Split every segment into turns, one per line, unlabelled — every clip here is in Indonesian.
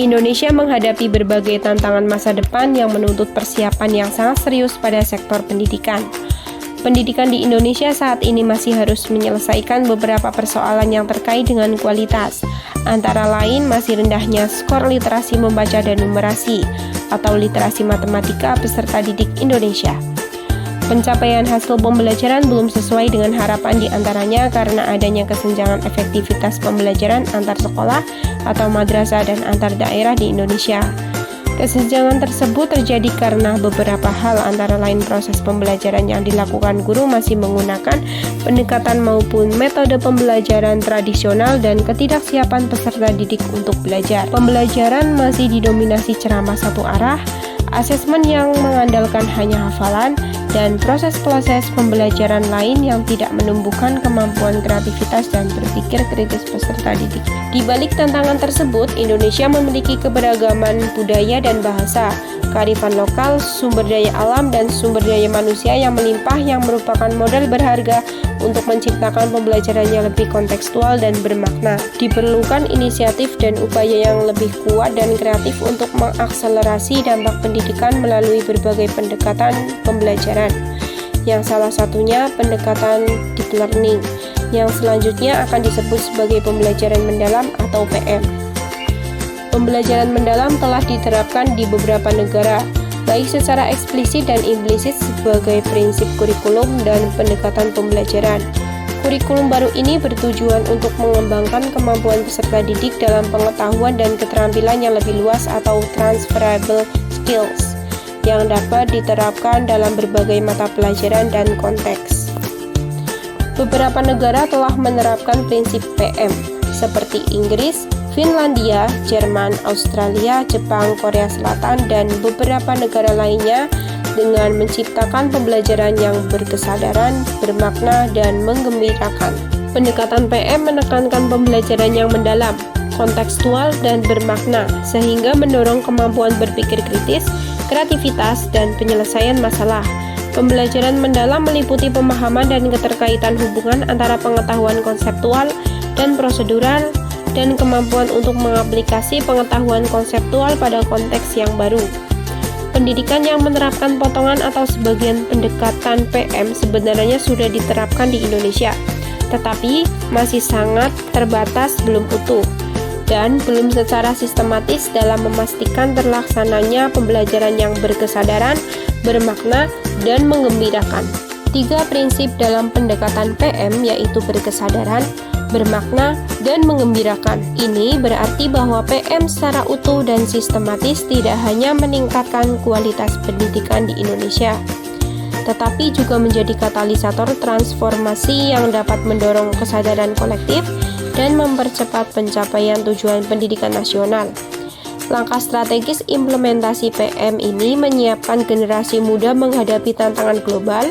Indonesia menghadapi berbagai tantangan masa depan yang menuntut persiapan yang sangat serius pada sektor pendidikan. Pendidikan di Indonesia saat ini masih harus menyelesaikan beberapa persoalan yang terkait dengan kualitas, antara lain masih rendahnya skor literasi membaca dan numerasi atau literasi matematika peserta didik Indonesia. Pencapaian hasil pembelajaran belum sesuai dengan harapan diantaranya karena adanya kesenjangan efektivitas pembelajaran antar sekolah atau madrasah dan antar daerah di Indonesia. Kesenjangan tersebut terjadi karena beberapa hal, antara lain proses pembelajaran yang dilakukan guru masih menggunakan pendekatan maupun metode pembelajaran tradisional dan ketidaksiapan peserta didik untuk belajar. Pembelajaran masih didominasi ceramah satu arah, asesmen yang mengandalkan hanya hafalan, dan proses-proses pembelajaran lain yang tidak menumbuhkan kemampuan kreativitas dan berpikir kritis peserta didik. Di balik tantangan tersebut, Indonesia memiliki keberagaman budaya dan bahasa, kearifan lokal, sumber daya alam, dan sumber daya manusia yang melimpah yang merupakan modal berharga untuk menciptakan pembelajaran yang lebih kontekstual dan bermakna. Diperlukan inisiatif dan upaya yang lebih kuat dan kreatif untuk mengakselerasi dampak pendidikan melalui berbagai pendekatan pembelajaran, yang salah satunya pendekatan deep learning, yang selanjutnya akan disebut sebagai pembelajaran mendalam atau PM. Pembelajaran mendalam telah diterapkan di beberapa negara, baik secara eksplisit dan implisit sebagai prinsip kurikulum dan pendekatan pembelajaran. Kurikulum baru ini bertujuan untuk mengembangkan kemampuan peserta didik dalam pengetahuan dan keterampilan yang lebih luas atau transferable skills, yang dapat diterapkan dalam berbagai mata pelajaran dan konteks. Beberapa negara telah menerapkan prinsip PM, seperti Inggris, Finlandia, Jerman, Australia, Jepang, Korea Selatan, dan beberapa negara lainnya dengan menciptakan pembelajaran yang berkesadaran, bermakna, dan menggembirakan. Pendekatan PM menekankan pembelajaran yang mendalam, kontekstual, dan bermakna, sehingga mendorong kemampuan berpikir kritis, kreativitas, dan penyelesaian masalah. Pembelajaran mendalam meliputi pemahaman dan keterkaitan hubungan antara pengetahuan konseptual dan prosedural, dan kemampuan untuk mengaplikasi pengetahuan konseptual pada konteks yang baru. Pendidikan yang menerapkan potongan atau sebagian pendekatan PM sebenarnya sudah diterapkan di Indonesia, tetapi masih sangat terbatas, belum utuh, dan belum secara sistematis dalam memastikan terlaksananya pembelajaran yang berkesadaran, bermakna, dan menggembirakan. 3 prinsip dalam pendekatan PM yaitu berkesadaran, bermakna, dan menggembirakan. Ini berarti bahwa PM secara utuh dan sistematis tidak hanya meningkatkan kualitas pendidikan di Indonesia, tetapi juga menjadi katalisator transformasi yang dapat mendorong kesadaran kolektif dan mempercepat pencapaian tujuan pendidikan nasional. Langkah strategis implementasi PM ini menyiapkan generasi muda menghadapi tantangan global,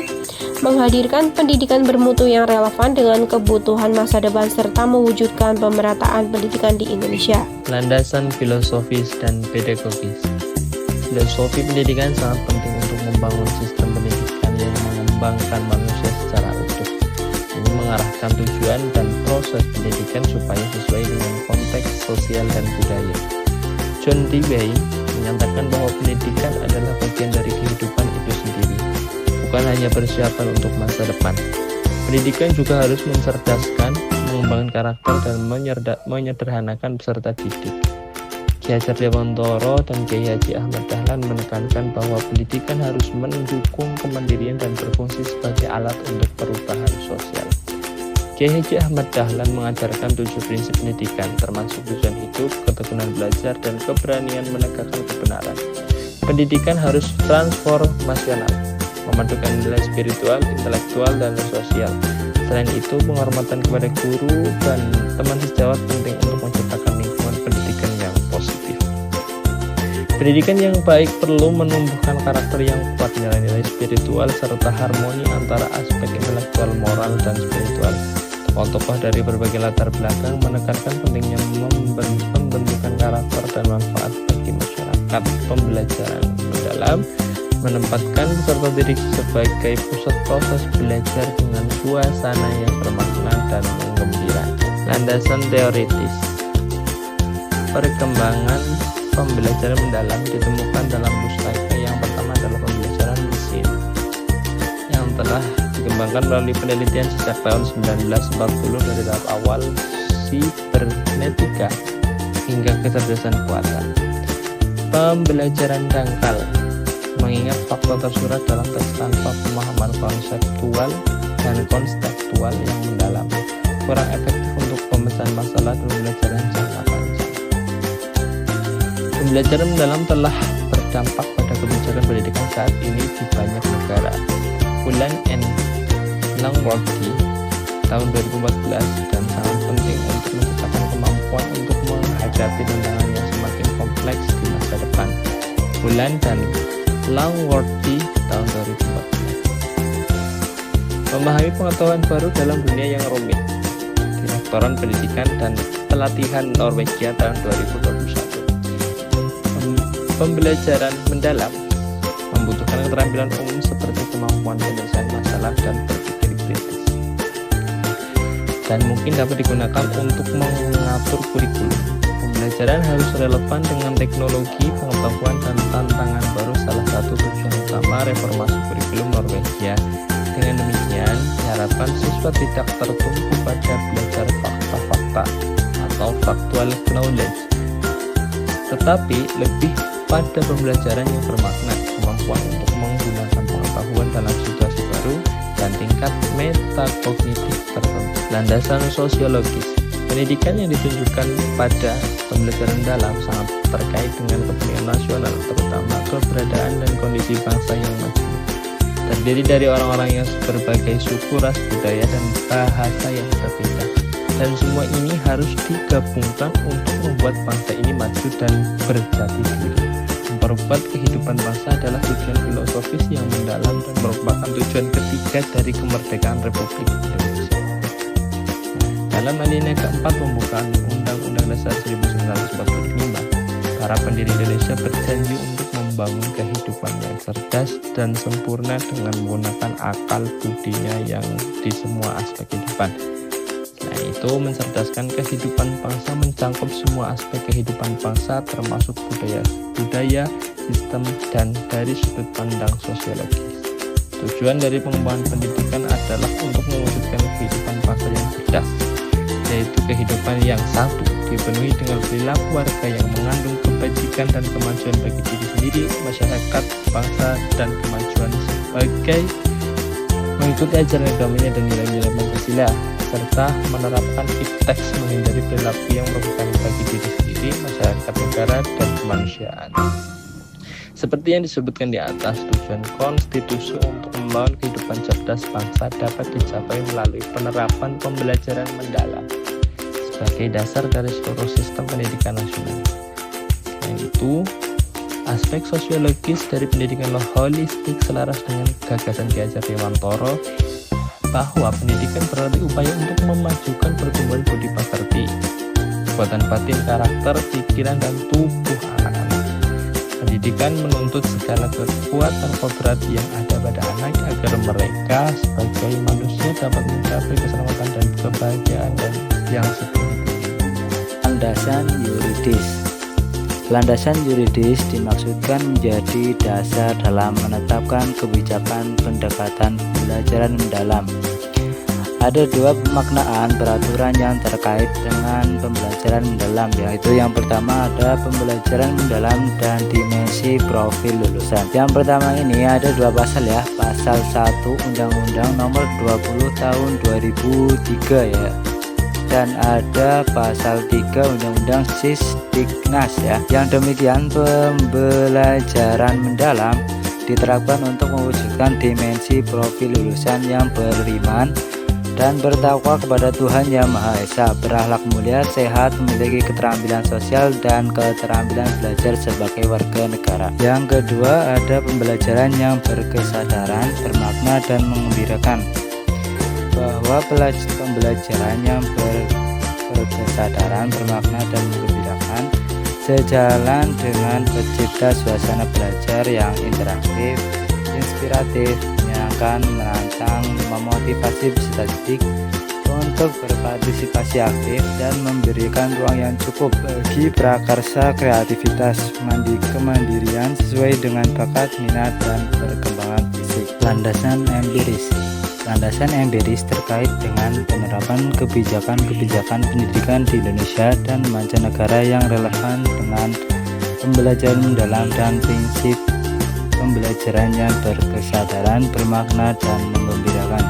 menghadirkan pendidikan bermutu yang relevan dengan kebutuhan masa depan, serta mewujudkan pemerataan pendidikan di Indonesia.
Landasan filosofis dan pedagogis. Filosofi pendidikan sangat penting untuk membangun sistem pendidikan yang mengembangkan manusia secara utuh. Ini mengarahkan tujuan dan proses pendidikan supaya sesuai dengan konteks sosial dan budaya. John Dewey menyatakan bahwa pendidikan adalah bagian dari kehidupan itu sendiri, bukan hanya persiapan untuk masa depan. Pendidikan juga harus mencerdaskan, mengembangkan karakter, dan menyederhanakan peserta didik. Ki Hajar Dewantara dan Kiai Haji Ahmad Dahlan menekankan bahwa pendidikan harus mendukung kemandirian dan berfungsi sebagai alat untuk perubahan sosial. Kiai Haji Ahmad Dahlan mengajarkan 7 prinsip pendidikan, termasuk tujuan hidup, ketekunan belajar, dan keberanian menegakkan kebenaran. Pendidikan harus transformasional, memadukan nilai spiritual, intelektual, dan sosial. Selain itu, penghormatan kepada guru dan teman sejawat penting untuk menciptakan lingkungan pendidikan yang positif. Pendidikan yang baik perlu menumbuhkan karakter yang kuat, nilai-nilai spiritual, serta harmoni antara aspek intelektual, moral, dan spiritual. Tokoh-tokoh dari berbagai latar belakang menekankan pentingnya pembentukan karakter dan manfaat bagi masyarakat. Pembelajaran mendalam menempatkan peserta didik sebagai pusat proses belajar dengan suasana yang bermakna dan menggembirakan. Landasan teoritis. Perkembangan pembelajaran mendalam ditemukan dalam pustaka. Yang pertama adalah pembelajaran mesin yang telah dikembangkan melalui penelitian sejak tahun 1940 dari tahap awal sibernetika hingga kecerdasan buatan. Pembelajaran dangkal mengingat fakta tersurat dalam teks tanpa pemahaman konseptual dan konstekstual yang mendalam, kurang efektif untuk pemecahan masalah dan pembelajaran jangka panjang. Pembelajaran mendalam telah berdampak pada kebijakan pendidikan saat ini di banyak negara. Cullen and Langworthy tahun 2014 dan sangat penting untuk menciptakan kemampuan untuk menghadapi tantangan yang semakin kompleks di masa depan. Cullen dan Langworthy tahun 2014. Memahami pengetahuan baru dalam dunia yang rumit. Direktorat Pendidikan dan Pelatihan Norwegia tahun 2021. Pembelajaran mendalam membutuhkan keterampilan umum seperti kemampuan penyelesaian masalah dan berpikir kritis, dan mungkin dapat digunakan untuk mengatur kurikulum. Pembelajaran harus relevan dengan teknologi, pengetahuan, dan tantangan baru, salah satu tujuan utama reformasi kurikulum Norwegia. Dengan demikian, diharapkan siswa tidak tertumpu pada belajar fakta-fakta atau factual knowledge, tetapi lebih pada pembelajaran yang bermakna, kemampuan untuk menggunakan pengetahuan dalam situasi baru, dan tingkat metakognitif tertentu. Landasan sosiologis. Pendidikan yang ditunjukkan pada pembelajaran dalam sangat terkait dengan kepentingan nasional, terutama keberadaan dan kondisi bangsa yang maju. Terdiri dari orang-orang yang berbagai suku, ras, budaya, dan bahasa yang berbeda. Dan semua ini harus digabungkan untuk membuat bangsa ini maju dan berjati diri. Memperkuat kehidupan bangsa adalah tujuan filosofis yang mendalam dan merupakan tujuan ketiga dari kemerdekaan Republik Indonesia. Dalam alinea keempat pembukaan Undang-Undang Dasar 1945, para pendiri Indonesia berjanji untuk membangun kehidupan yang cerdas dan sempurna dengan menggunakan akal budinya yang di semua aspek kehidupan. Selain itu, mencerdaskan kehidupan bangsa mencakup semua aspek kehidupan bangsa, termasuk budaya, sistem, dan dari sudut pandang sosiologis. Tujuan dari pengembangan pendidikan adalah untuk mewujudkan kehidupan bangsa yang cerdas, yaitu kehidupan yang satu, dipenuhi dengan perilaku warga yang mengandung kebajikan dan kemajuan bagi diri sendiri, masyarakat, bangsa, dan kemajuan sebagai mengikuti ajaran agamanya dan nilai-nilai Pancasila, serta menerapkan ipteks menghindari perilaku yang merugikan bagi diri sendiri, masyarakat, negara, dan kemanusiaan. Seperti yang disebutkan di atas, tujuan konstitusi untuk membangun kehidupan cerdas bangsa dapat dicapai melalui penerapan pembelajaran mendalam sebagai dasar dari seluruh sistem pendidikan nasional. Selain itu, aspek sosiologis dari pendidikan holistik selaras dengan gagasan Ki Hajar Dewantara bahwa pendidikan berarti upaya untuk memajukan pertumbuhan budi pekerti, kekuatan batin, karakter, pikiran, dan tubuh anak-anak. Pendidikan menuntut segala kekuatan kodrat yang ada pada anak agar mereka sebagai manusia dapat mencapai keselamatan dan kebahagiaan dan yang sepenuhnya.
Landasan yuridis. Landasan yuridis dimaksudkan menjadi dasar dalam menetapkan kebijakan pendekatan pembelajaran mendalam. Ada dua pemaknaan peraturan yang terkait dengan pembelajaran mendalam, yaitu yang pertama ada pembelajaran mendalam dan dimensi profil lulusan. Yang pertama ini ada dua pasal ya, pasal 1 Undang-Undang Nomor 20 Tahun 2003 ya, dan ada pasal 3 Undang-Undang Sisdiknas ya. Yang demikian pembelajaran mendalam diterapkan untuk mewujudkan dimensi profil lulusan yang beriman dan bertakwa kepada Tuhan Yang Maha Esa, berakhlak mulia, sehat, memiliki keterampilan sosial dan keterampilan belajar sebagai warga negara. Yang kedua ada pembelajaran yang berkesadaran, bermakna, dan mengembirakan. Bahwa pembelajaran yang berkesadaran, bermakna, dan mengembirakan sejalan dengan tercipta suasana belajar yang interaktif, inspiratif, menyenangkan, menantang, memotivasi peserta didik, untuk berpartisipasi aktif dan memberikan ruang yang cukup bagi prakarsa kreativitas, kemandirian sesuai dengan bakat, minat, dan perkembangan fisik. Landasan empiris. Landasan empiris terkait dengan penerapan kebijakan pendidikan di Indonesia dan mancanegara yang relevan dengan pembelajaran mendalam dan prinsip pembelajaran yang berkesadaran, bermakna, dan menggembirakan.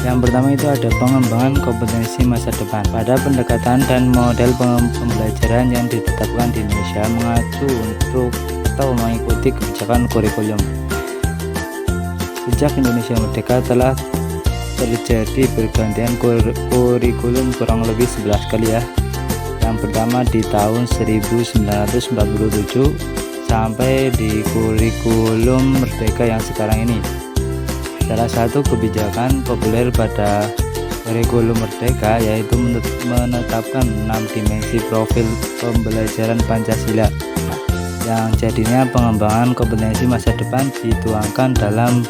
Yang pertama itu ada pengembangan kompetensi masa depan. Pada pendekatan dan model pembelajaran yang ditetapkan di Indonesia mengacu untuk atau mengikuti kebijakan kurikulum. Sejak Indonesia merdeka telah terjadi pergantian kurikulum kurang lebih 11 kali ya. Yang pertama di tahun 1947 sampai di kurikulum merdeka yang sekarang ini. Salah satu kebijakan populer pada kurikulum merdeka yaitu menetapkan 6 dimensi profil pembelajaran Pancasila yang jadinya pengembangan kompetensi masa depan dituangkan dalam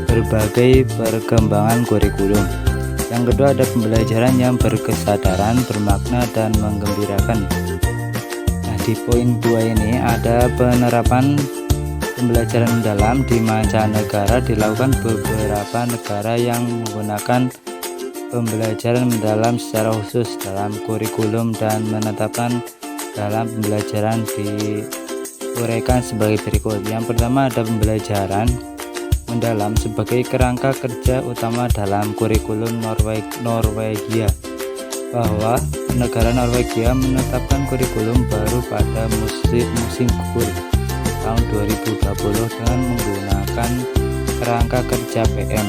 berbagai perkembangan kurikulum. Yang kedua ada pembelajaran yang berkesadaran, bermakna, dan menggembirakan. Nah, di poin 2 ini ada penerapan pembelajaran mendalam di mancanegara dilakukan beberapa negara yang menggunakan pembelajaran mendalam secara khusus dalam kurikulum dan menetapkan dalam pembelajaran diuraikan sebagai berikut. Yang pertama ada pembelajaran mendalam sebagai kerangka kerja utama dalam kurikulum Norwegia, bahwa negara Norwegia menetapkan kurikulum baru pada musim gugur tahun 2020 dengan menggunakan kerangka kerja PM.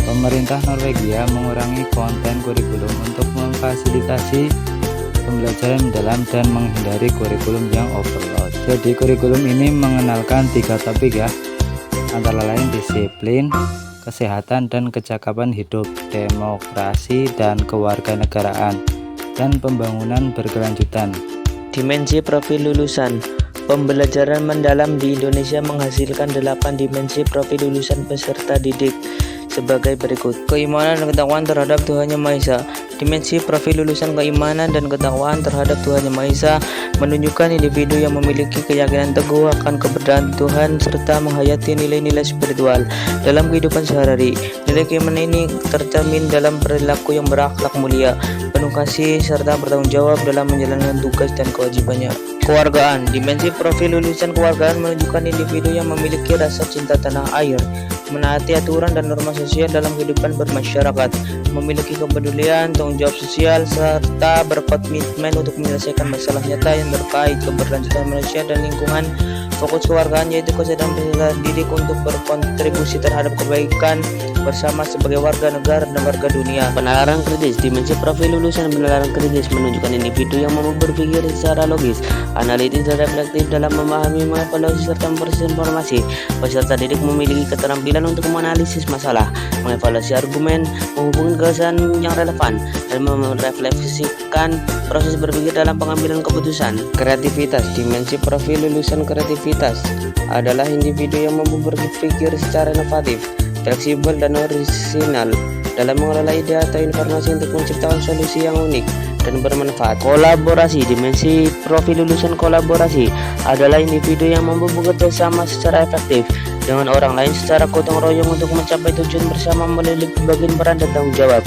Pemerintah Norwegia mengurangi konten kurikulum untuk memfasilitasi pembelajaran mendalam dan menghindari kurikulum yang overload. Jadi kurikulum ini mengenalkan 3 topik ya, antara lain disiplin, kesehatan dan kecakapan hidup, demokrasi dan kewarganegaraan, dan pembangunan berkelanjutan.
Dimensi profil lulusan. Pembelajaran mendalam di Indonesia menghasilkan 8 dimensi profil lulusan peserta didik sebagai berikut. Keimanan dan ketakwaan terhadap Tuhan Yang Maha Esa. Dimensi profil lulusan keimanan dan ketakwaan terhadap Tuhan Yang Maha Esa menunjukkan individu yang memiliki keyakinan teguh akan keberadaan Tuhan serta menghayati nilai-nilai spiritual dalam kehidupan sehari-hari. Nilai keimanan ini tercermin dalam perilaku yang berakhlak mulia, penuh kasih, serta bertanggung jawab dalam menjalankan tugas dan kewajibannya. Kewargaan. Dimensi profil lulusan kewargaan menunjukkan individu yang memiliki rasa cinta tanah air, menaati aturan dan norma sosial dalam kehidupan bermasyarakat, memiliki kepedulian, tanggung jawab sosial, serta berkomitmen untuk menyelesaikan masalah nyata yang terkait keberlanjutan manusia dan lingkungan. Fokus kewargaan yaitu kesadaran peserta didik untuk berkontribusi terhadap kebaikan bersama sebagai warga negara dan warga dunia. Penalaran kritis. Dimensi profil lulusan penalaran kritis menunjukkan individu yang mampu berpikir secara logis, analitis dan reflektif dalam memahami, mengevaluasi serta memproses informasi. Peserta didik memiliki keterampilan untuk menganalisis masalah, mengevaluasi argumen, menghubungkan kesan yang relevan, dan merefleksikan proses berpikir dalam pengambilan keputusan. Kreativitas. Dimensi profil lulusan kreativitas adalah individu yang mampu berpikir secara inovatif, fleksibel, dan orisinal dalam mengelola ide atau informasi untuk menciptakan solusi yang unik dan bermanfaat. Kolaborasi. Dimensi profil lulusan kolaborasi adalah individu yang mampu bekerja sama secara efektif dengan orang lain secara gotong royong untuk mencapai tujuan bersama melalui pembagian peran dan tanggung jawab.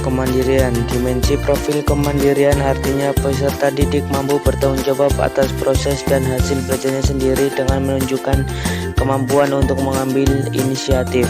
Kemandirian. Dimensi profil kemandirian artinya peserta didik mampu bertanggung jawab atas proses dan hasil belajarnya sendiri dengan menunjukkan kemampuan untuk mengambil inisiatif,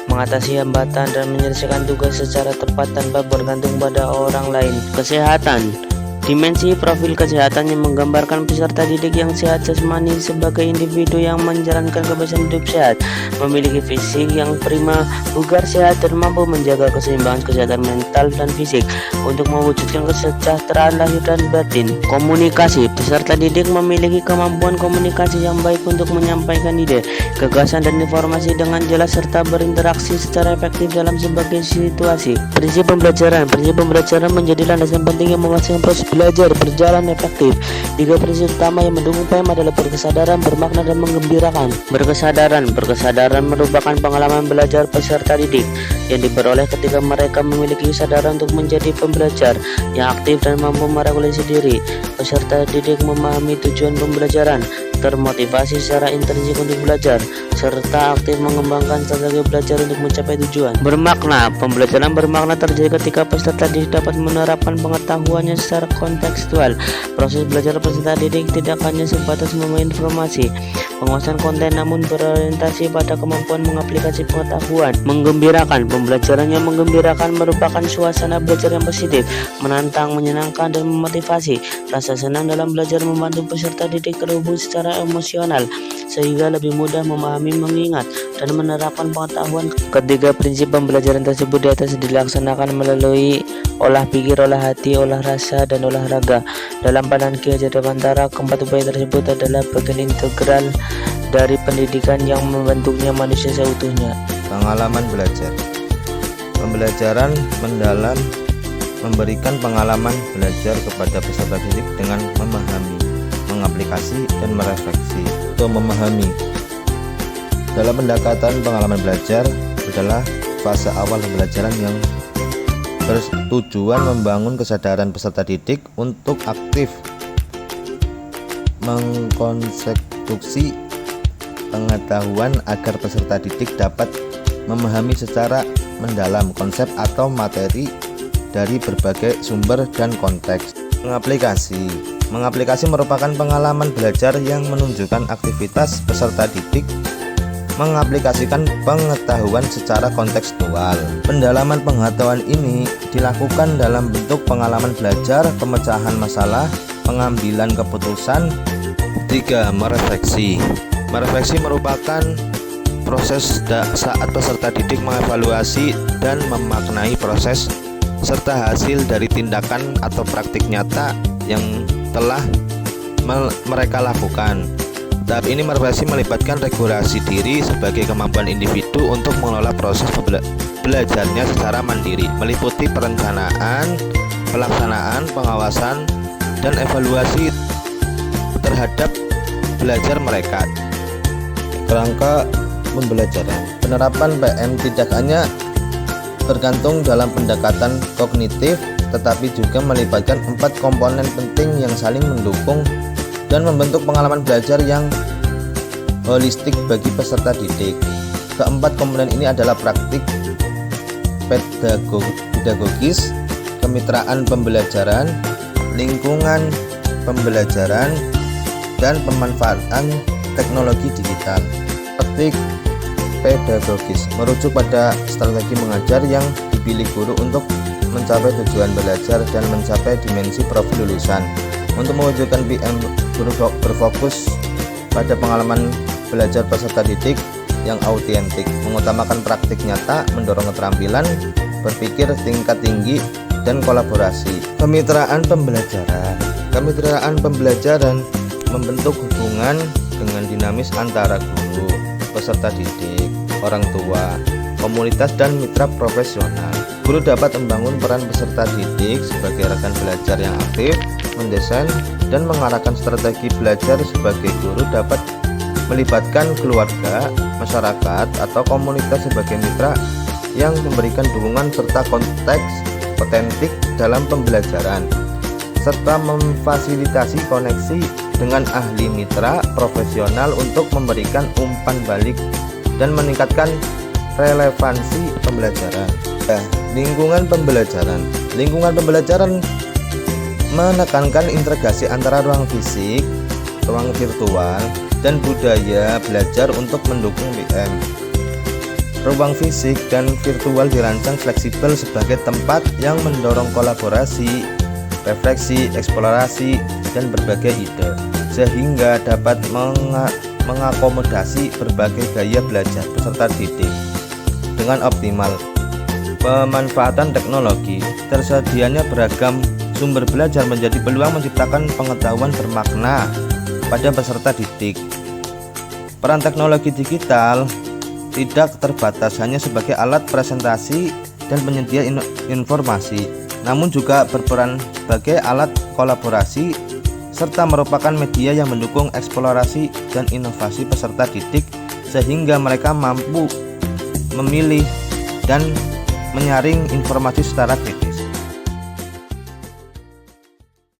mengatasi hambatan, dan menyelesaikan tugas secara tepat tanpa bergantung pada orang lain. Kesehatan. Dimensi profil kesehatan yang menggambarkan peserta didik yang sehat jasmani sebagai individu yang menjalankan kebiasaan hidup sehat, memiliki fisik yang prima, bugar, sehat, dan mampu menjaga keseimbangan kesehatan mental dan fisik untuk mewujudkan kesejahteraan lahir dan batin. Komunikasi. Peserta didik memiliki kemampuan komunikasi yang baik untuk menyampaikan ide, gagasan, dan informasi dengan jelas serta berinteraksi secara efektif dalam berbagai situasi. Prinsip pembelajaran. Prinsip pembelajaran menjadi landasan penting yang menghasilkan proses belajar belajar berjalan efektif. 3 prinsip utama yang mendukung PM adalah berkesadaran, bermakna, dan menggembirakan. Berkesadaran merupakan pengalaman belajar peserta didik yang diperoleh ketika mereka memiliki kesadaran untuk menjadi pembelajar yang aktif dan mampu meregulasi diri. Peserta didik memahami tujuan pembelajaran, termotivasi secara intrinsik untuk belajar, serta aktif mengembangkan strategi belajar untuk mencapai tujuan. Bermakna, pembelajaran bermakna terjadi ketika peserta didik dapat menerapkan pengetahuannya secara kontekstual. Proses belajar peserta didik tidak hanya sebatas memahami informasi, penguasaan konten, namun berorientasi pada kemampuan mengaplikasi pengetahuan. Menggembirakan, pembelajaran yang menggembirakan merupakan suasana belajar yang positif, menantang, menyenangkan, dan memotivasi. Rasa senang dalam belajar membantu peserta didik terhubung secara emosional sehingga lebih mudah memahami, mengingat, dan menerapkan pengetahuan. Ketiga prinsip pembelajaran tersebut di atas dilaksanakan melalui olah pikir, olah hati, olah rasa, dan olahraga. Dalam pandangan Ki Hajar Dewantara, keempat upaya tersebut adalah bagian integral dari pendidikan yang membentuknya manusia seutuhnya.
Pengalaman belajar. Pembelajaran mendalam memberikan pengalaman belajar kepada peserta didik dengan memahami, mengaplikasi, dan merefleksi. Untuk memahami, dalam pendekatan pengalaman belajar adalah fase awal pembelajaran yang bertujuan membangun kesadaran peserta didik untuk aktif mengkonstruksi pengetahuan agar peserta didik dapat memahami secara mendalam konsep atau materi dari berbagai sumber dan konteks. Mengaplikasi merupakan pengalaman belajar yang menunjukkan aktivitas peserta didik mengaplikasikan pengetahuan secara kontekstual. Pendalaman pengetahuan ini dilakukan dalam bentuk pengalaman belajar, pemecahan masalah, pengambilan keputusan. 3. Merefleksi. Merefleksi merupakan proses saat peserta didik mengevaluasi dan memaknai proses serta hasil dari tindakan atau praktik nyata yang telah mereka lakukan. Tahap ini merefleksi melibatkan regulasi diri sebagai kemampuan individu untuk mengelola proses belajarnya secara mandiri, meliputi perencanaan, pelaksanaan, pengawasan, dan evaluasi terhadap belajar mereka. Kerangka pembelajaran. Penerapan PM tidak hanya tergantung dalam pendekatan kognitif, tetapi juga melibatkan 4 komponen penting yang saling mendukung dan membentuk pengalaman belajar yang holistik bagi peserta didik. Keempat komponen ini adalah praktik pedagogis, kemitraan pembelajaran, lingkungan pembelajaran, dan pemanfaatan teknologi digital. Praktik pedagogis merujuk pada strategi mengajar yang dipilih guru untuk mencapai tujuan belajar dan mencapai dimensi profil lulusan. Untuk mewujudkan PM, guru berfokus pada pengalaman belajar peserta didik yang autentik, mengutamakan praktik nyata, mendorong keterampilan berpikir tingkat tinggi, dan kolaborasi. Kemitraan pembelajaran. Kemitraan pembelajaran membentuk hubungan dengan dinamis antara guru, peserta didik, orang tua, komunitas, dan mitra profesional. Guru dapat membangun peran peserta didik sebagai rekan belajar yang aktif, mendesain dan mengarahkan strategi belajar. Sebagai guru dapat melibatkan keluarga, masyarakat, atau komunitas sebagai mitra yang memberikan dukungan serta konteks otentik dalam pembelajaran, serta memfasilitasi koneksi dengan ahli mitra profesional untuk memberikan umpan balik dan meningkatkan relevansi pembelajaran. Lingkungan pembelajaran. Lingkungan pembelajaran menekankan integrasi antara ruang fisik, ruang virtual, dan budaya belajar untuk mendukung PM. Ruang fisik dan virtual dirancang fleksibel sebagai tempat yang mendorong kolaborasi, refleksi, eksplorasi, dan berbagai ide, sehingga dapat mengakomodasi berbagai gaya belajar peserta didik dengan optimal. Pemanfaatan teknologi. Tersedianya beragam sumber belajar menjadi peluang menciptakan pengetahuan bermakna pada peserta didik. Peran teknologi digital tidak terbatas hanya sebagai alat presentasi dan penyedia informasi, namun juga berperan sebagai alat kolaborasi, serta merupakan media yang mendukung eksplorasi dan inovasi peserta didik sehingga mereka mampu memilih dan menyaring informasi secara kritis.